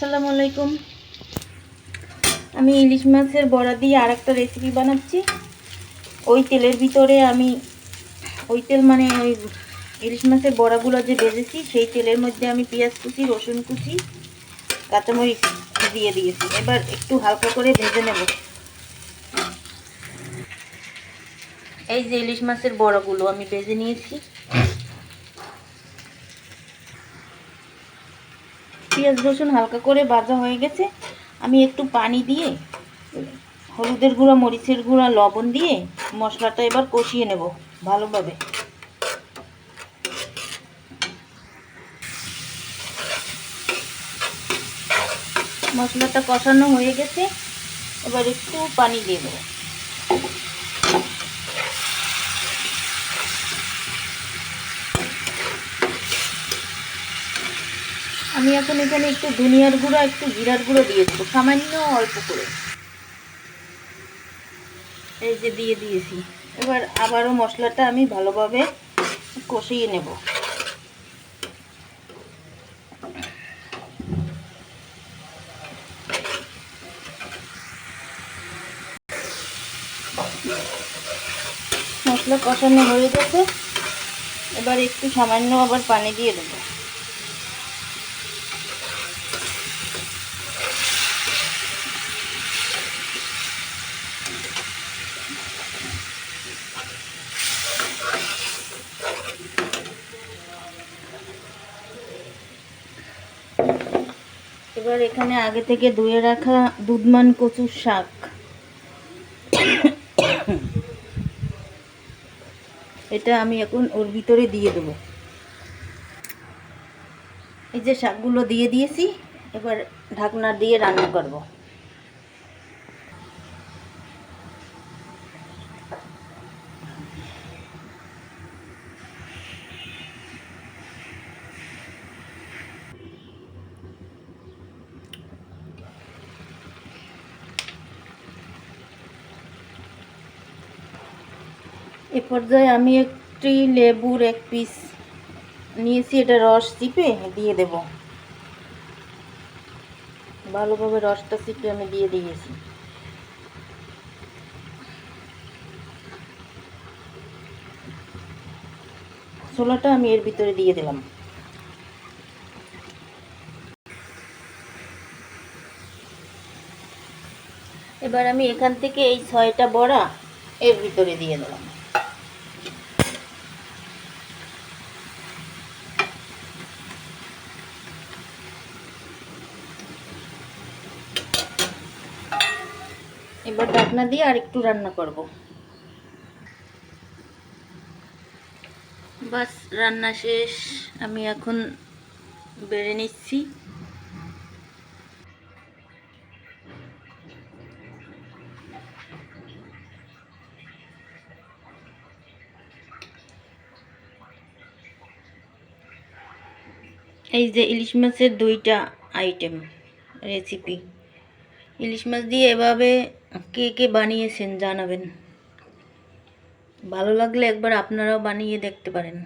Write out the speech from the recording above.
আসসালামু আলাইকুম। আমি ইলিশ মাছের বড়া দিয়ে আরেকটা রেসিপি বানাচ্ছি। ওই তেলের ভিতরে আমি ওই তেল মানে ওই ইলিশ মাছের বড়াগুলো যে ভেজেছি সেই তেলের মধ্যে আমি পেঁয়াজ কুচি, রসুন কুচি, কাঁচামরিচ দিয়ে দিয়েছি। এবার একটু হালকা করে ভেজে নেব। এই যে ইলিশ মাছের বড়াগুলো আমি ভেজে নিয়েছি। পেঁয়াজ রসুন হালকা করে ভাজা হয়ে গেছে। আমি একটু পানি দিয়ে হলুদের গুঁড়া, মরিচের গুঁড়া, লবণ দিয়ে মশলাটা এবার কষিয়ে নেব ভালোভাবে। মশলাটা কষানো হয়ে গেছে, এবার একটু পানি দিয়ে দেবো। আমি এখন এখানে একটু ধনিয়ার গুঁড়া, একটু জিরার গুঁড়ো দিয়ে দেবো, সামান্য অল্প করে। এই যে দিয়ে দিয়েছি। এবার আবারও মশলাটা আমি ভালোভাবে কষিয়ে নেব। মশলা কষানো হয়ে গেছে, এবার একটু সামান্য আবার পানি দিয়ে দেবো। এবার এখানে আগে থেকে ধুয়ে রাখা দুধমান কচুর শাক, এটা আমি এখন ওর ভিতরে দিয়ে দেবো। এই যে শাকগুলো দিয়ে দিয়েছি, এবার ঢাকনা দিয়ে রান্না করব। এ পর্যায়ে আমি একটি লেবুর এক পিস নিয়েছি, এটা রস চিপে দিয়ে দেব। ভালোভাবে রসটা চিপে আমি দিয়ে দিয়েছি। ছোলাটা আমি এর ভিতরে দিয়ে দিলাম। এবার আমি এখান থেকে এই 6টা বড়া এর ভিতরে দিয়ে দিলাম। এবার ঢাকনা দিয়ে আর একটু রান্না করব। বাস রান্না শেষ, আমি এখন বেড়ে নিচ্ছি। এই যে ইলিশ মাছের 2টা আইটেম রেসিপি। ইলিশ মাছ দিয়ে এভাবে কে কে বানিয়েছেন জানাবেন। ভালো লাগলে একবার আপনারাও বানিয়ে দেখতে পারেন।